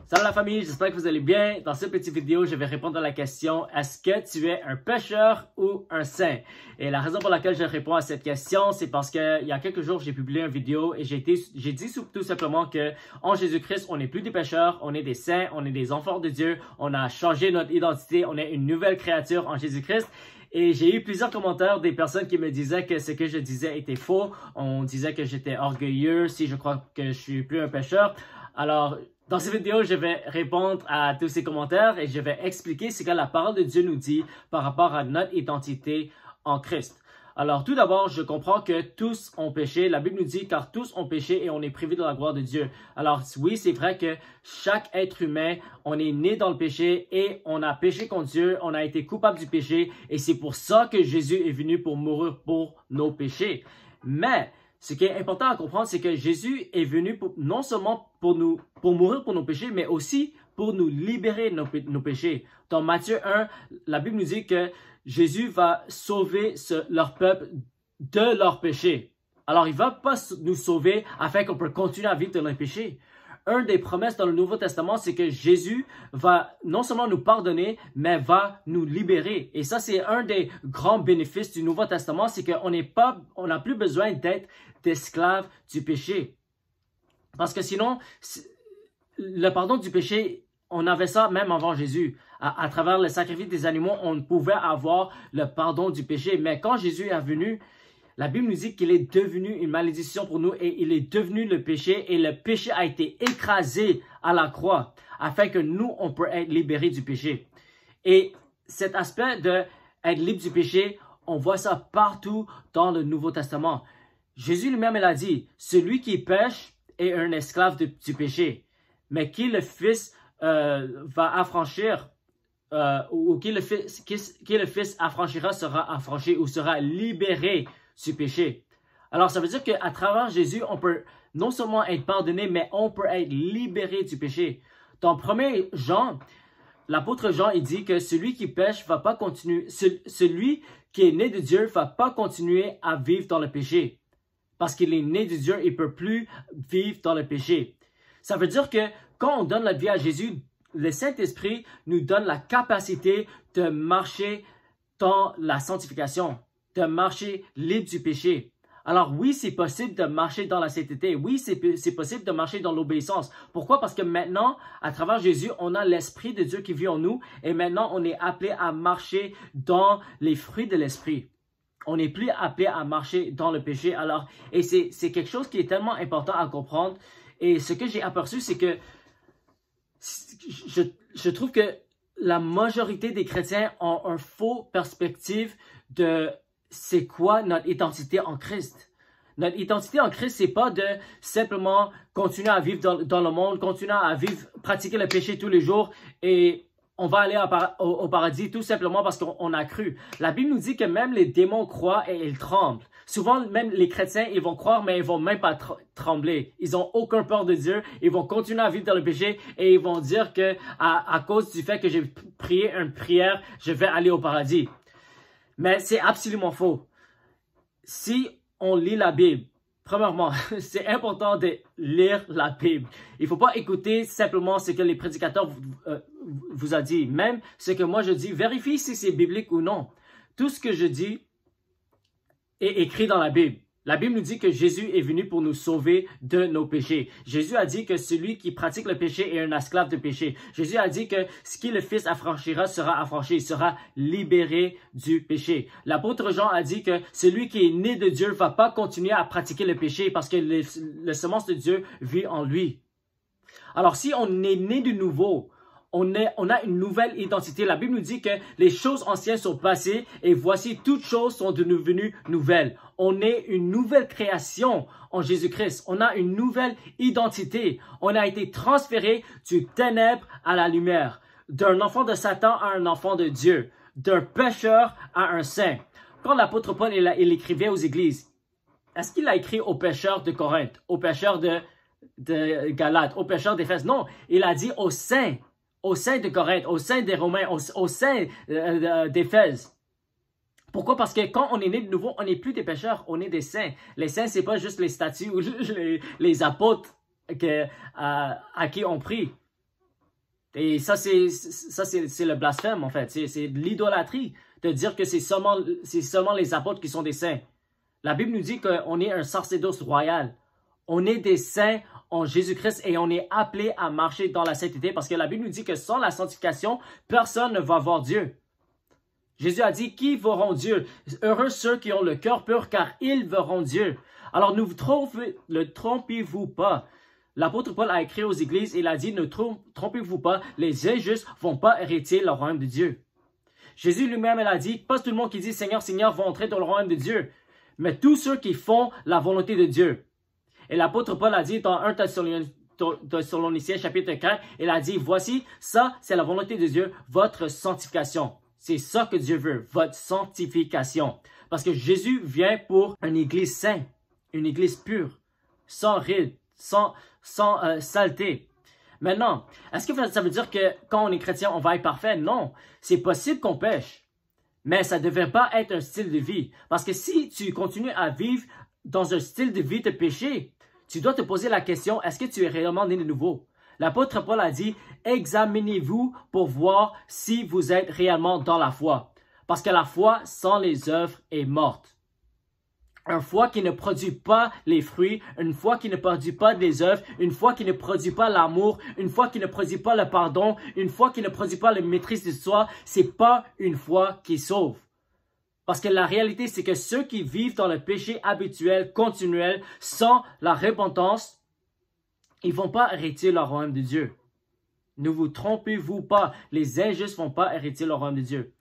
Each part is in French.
Salut la famille, j'espère que vous allez bien. Dans cette petite vidéo, je vais répondre à la question « Est-ce que tu es un pécheur ou un saint? » Et la raison pour laquelle je réponds à cette question, c'est parce qu'il y a quelques jours, j'ai publié une vidéo et j'ai dit tout simplement que en Jésus-Christ, on n'est plus des pécheurs, on est des saints, on est des enfants de Dieu, on a changé notre identité, on est une nouvelle créature en Jésus-Christ. Et j'ai eu plusieurs commentaires des personnes qui me disaient que ce que je disais était faux. On disait que j'étais orgueilleux si je crois que je suis plus un pécheur. Alors, dans cette vidéo, je vais répondre à tous ces commentaires et je vais expliquer ce que la parole de Dieu nous dit par rapport à notre identité en Christ. Alors, tout d'abord, je comprends que tous ont péché. La Bible nous dit car tous ont péché et on est privés de la gloire de Dieu. Alors, oui, c'est vrai que chaque être humain, on est né dans le péché et on a péché contre Dieu, on a été coupable du péché et c'est pour ça que Jésus est venu pour mourir pour nos péchés. Mais, ce qui est important à comprendre, c'est que Jésus est venu non seulement pour mourir pour nos péchés, mais aussi pour nous libérer de nos péchés. Dans Matthieu 1, la Bible nous dit que Jésus va sauver leur peuple de leurs péchés. Alors, il ne va pas nous sauver afin qu'on puisse continuer à vivre dans les péchés. Une des promesses dans le Nouveau Testament, c'est que Jésus va non seulement nous pardonner, mais va nous libérer. Et ça, c'est un des grands bénéfices du Nouveau Testament, c'est qu'on n'a plus besoin d'être d'esclaves du péché. Parce que sinon, le pardon du péché, on avait ça même avant Jésus. À travers le sacrifice des animaux, on pouvait avoir le pardon du péché. Mais quand Jésus est venu, la Bible nous dit qu'il est devenu une malédiction pour nous et il est devenu le péché et le péché a été écrasé à la croix afin que nous, on puisse être libérés du péché. Et cet aspect d'être libre du péché, on voit ça partout dans le Nouveau Testament. Jésus lui-même, il a dit, celui qui pêche est un esclave du péché, mais qui le Fils va affranchir, ou qui le Fils affranchira sera affranchi ou sera libéré du péché. Alors, ça veut dire qu'à travers Jésus, on peut non seulement être pardonné, mais on peut être libéré du péché. Dans 1 Jean, l'apôtre Jean, il dit que celui qui pêche va pas continuer, celui qui est né de Dieu va pas continuer à vivre dans le péché. Parce qu'il est né de Dieu, il ne peut plus vivre dans le péché. Ça veut dire que quand on donne notre vie à Jésus, le Saint-Esprit nous donne la capacité de marcher dans la sanctification, de marcher libre du péché. Alors oui, c'est possible de marcher dans la sainteté. Oui, c'est possible de marcher dans l'obéissance. Pourquoi? Parce que maintenant, à travers Jésus, on a l'Esprit de Dieu qui vit en nous et maintenant, on est appelé à marcher dans les fruits de l'Esprit. On n'est plus appelé à marcher dans le péché. Alors, et c'est quelque chose qui est tellement important à comprendre. Et ce que j'ai aperçu, c'est que je trouve que la majorité des chrétiens ont une fausse perspective de c'est quoi notre identité en Christ. Notre identité en Christ, c'est pas de simplement continuer à vivre dans le monde, continuer à pratiquer le péché tous les jours et on va aller au paradis tout simplement parce qu'on a cru. La Bible nous dit que même les démons croient et ils tremblent. Souvent, même les chrétiens, ils vont croire, mais ils vont même pas trembler. Ils ont aucun peur de Dieu. Ils vont continuer à vivre dans le péché et ils vont dire que à cause du fait que j'ai prié une prière, je vais aller au paradis. Mais c'est absolument faux. Si on lit la Bible, premièrement, c'est important de lire la Bible. Il ne faut pas écouter simplement ce que les prédicateurs vous ont dit. Même ce que moi je dis, vérifiez si c'est biblique ou non. Tout ce que je dis est écrit dans la Bible. La Bible nous dit que Jésus est venu pour nous sauver de nos péchés. Jésus a dit que celui qui pratique le péché est un esclave de péché. Jésus a dit que ce qui le Fils affranchira sera affranchi, sera libéré du péché. L'apôtre Jean a dit que celui qui est né de Dieu ne va pas continuer à pratiquer le péché parce que le semence de Dieu vit en lui. Alors si on est né de nouveau, on a une nouvelle identité. La Bible nous dit que les choses anciennes sont passées et voici toutes choses sont devenues nouvelles. On est une nouvelle création en Jésus-Christ. On a une nouvelle identité. On a été transféré du ténèbre à la lumière, d'un enfant de Satan à un enfant de Dieu, d'un pécheur à un saint. Quand l'apôtre Paul il écrivait aux églises, est-ce qu'il a écrit aux pécheurs de Corinthe, aux pécheurs de Galates, aux pécheurs d'Éphèse? Non, il a dit aux saints de Corinthe, aux saints des Romains, aux saints d'Éphèse. Pourquoi? Parce que quand on est né de nouveau, on n'est plus des pécheurs, on est des saints. Les saints, c'est pas juste les statues ou les apôtres à qui on prie. Et ça, c'est le blasphème, en fait. C'est l'idolâtrie de dire que c'est seulement les apôtres qui sont des saints. La Bible nous dit qu'on est un sacerdoce royal. On est des saints en Jésus-Christ et on est appelé à marcher dans la sainteté parce que la Bible nous dit que sans la sanctification, personne ne va voir Dieu. Jésus a dit, qui verront Dieu? Heureux ceux qui ont le cœur pur car ils verront Dieu. Alors ne trompez-vous pas. L'apôtre Paul a écrit aux églises et il a dit, ne trompez-vous pas, les injustes ne vont pas hériter le royaume de Dieu. Jésus lui-même a dit, pas tout le monde qui dit Seigneur, Seigneur vont entrer dans le royaume de Dieu, mais tous ceux qui font la volonté de Dieu. Et l'apôtre Paul a dit dans 1 Thessaloniciens chapitre 4, il a dit, voici, ça c'est la volonté de Dieu, votre sanctification. C'est ça que Dieu veut, votre sanctification. Parce que Jésus vient pour une église sainte, une église pure, sans ride, sans saleté. Maintenant, est-ce que ça veut dire que quand on est chrétien, on va être parfait? Non, c'est possible qu'on pêche, mais ça ne devrait pas être un style de vie. Parce que si tu continues à vivre dans un style de vie de péché, tu dois te poser la question, est-ce que tu es réellement né de nouveau? L'apôtre Paul a dit, examinez-vous pour voir si vous êtes réellement dans la foi. Parce que la foi sans les œuvres est morte. Une foi qui ne produit pas les fruits, une foi qui ne produit pas des œuvres, une foi qui ne produit pas l'amour, une foi qui ne produit pas le pardon, une foi qui ne produit pas la maîtrise de soi, c'est pas une foi qui sauve. Parce que la réalité, c'est que ceux qui vivent dans le péché habituel, continuel, sans la repentance, ils vont pas hériter le royaume de Dieu. Ne vous trompez-vous pas, les injustes vont pas hériter le royaume de Dieu.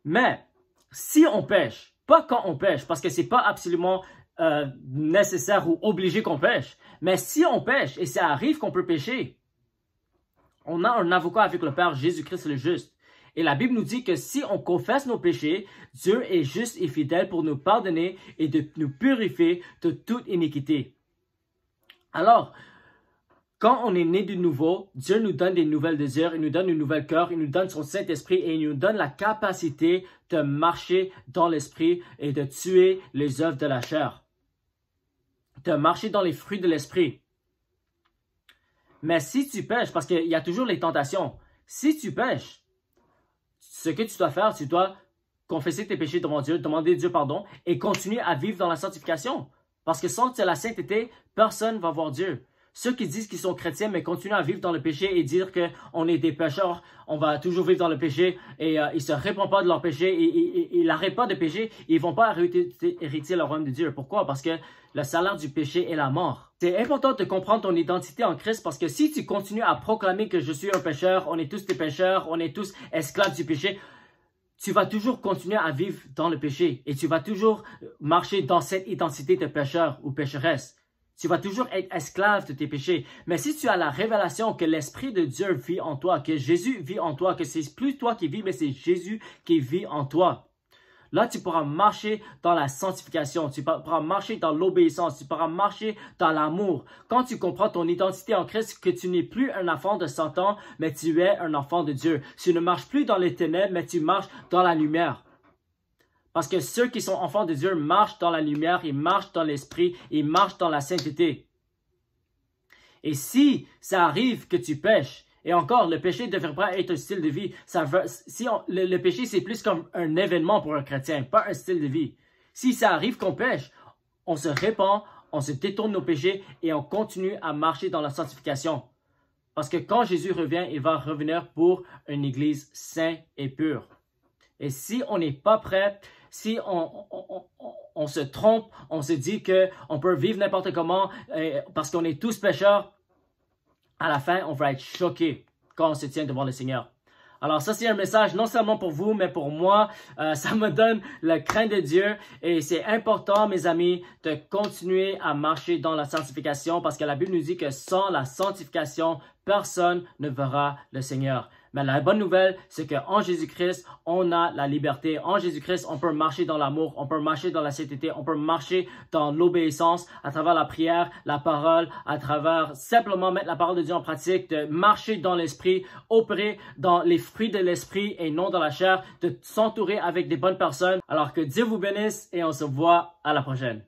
Mais, si on pêche, pas quand on pêche, parce que c'est pas absolument nécessaire ou obligé qu'on pêche. Mais si on pêche, et ça arrive qu'on peut pêcher, on a un avocat avec le Père, Jésus-Christ le juste. Et la Bible nous dit que si on confesse nos péchés, Dieu est juste et fidèle pour nous pardonner et de nous purifier de toute iniquité. Alors, quand on est né de nouveau, Dieu nous donne des nouvelles désirs, il nous donne un nouvel cœur, il nous donne son Saint-Esprit et il nous donne la capacité de marcher dans l'Esprit et de tuer les œuvres de la chair. De marcher dans les fruits de l'Esprit. Mais si tu pêches, parce qu'il y a toujours les tentations, si tu pêches, ce que tu dois faire, tu dois confesser tes péchés devant Dieu, demander Dieu pardon et continuer à vivre dans la sanctification. Parce que sans la sainteté, personne ne va voir Dieu. Ceux qui disent qu'ils sont chrétiens, mais continuent à vivre dans le péché et dire qu'on est des pécheurs, on va toujours vivre dans le péché et ils ne se répandent pas de leur péché et ils n'arrêtent pas de pécher, ils ne vont pas hériter le royaume de Dieu. Pourquoi? Parce que le salaire du péché est la mort. C'est important de comprendre ton identité en Christ parce que si tu continues à proclamer que je suis un pécheur, on est tous des pécheurs, on est tous esclaves du péché, tu vas toujours continuer à vivre dans le péché et tu vas toujours marcher dans cette identité de pécheur ou pécheresse. Tu vas toujours être esclave de tes péchés. Mais si tu as la révélation que l'Esprit de Dieu vit en toi, que Jésus vit en toi, que c'est plus toi qui vis, mais c'est Jésus qui vit en toi, là, tu pourras marcher dans la sanctification, tu pourras marcher dans l'obéissance, tu pourras marcher dans l'amour. Quand tu comprends ton identité en Christ, que tu n'es plus un enfant de Satan, mais tu es un enfant de Dieu. Tu ne marches plus dans les ténèbres, mais tu marches dans la lumière. Parce que ceux qui sont enfants de Dieu marchent dans la lumière, ils marchent dans l'esprit, ils marchent dans la sainteté. Et si ça arrive que tu pêches, et encore, le péché ne devrait pas être un style de vie. Le péché, c'est plus comme un événement pour un chrétien, pas un style de vie. Si ça arrive qu'on pêche, on se répand, on se détourne de nos péchés et on continue à marcher dans la sanctification. Parce que quand Jésus revient, il va revenir pour une église sainte et pure. Et si on n'est pas prêt, si on se trompe, on se dit qu'on peut vivre n'importe comment parce qu'on est tous pécheurs, à la fin, on va être choqué quand on se tient devant le Seigneur. Alors ça, c'est un message non seulement pour vous, mais pour moi. Ça me donne le crainte de Dieu. Et c'est important, mes amis, de continuer à marcher dans la sanctification parce que la Bible nous dit que sans la sanctification, personne ne verra le Seigneur. Mais la bonne nouvelle, c'est qu'en Jésus-Christ, on a la liberté. En Jésus-Christ, on peut marcher dans l'amour, on peut marcher dans la sainteté, on peut marcher dans l'obéissance à travers la prière, la parole, à travers simplement mettre la parole de Dieu en pratique, de marcher dans l'esprit, opérer dans les fruits de l'esprit et non dans la chair, de s'entourer avec des bonnes personnes. Alors que Dieu vous bénisse et on se voit à la prochaine.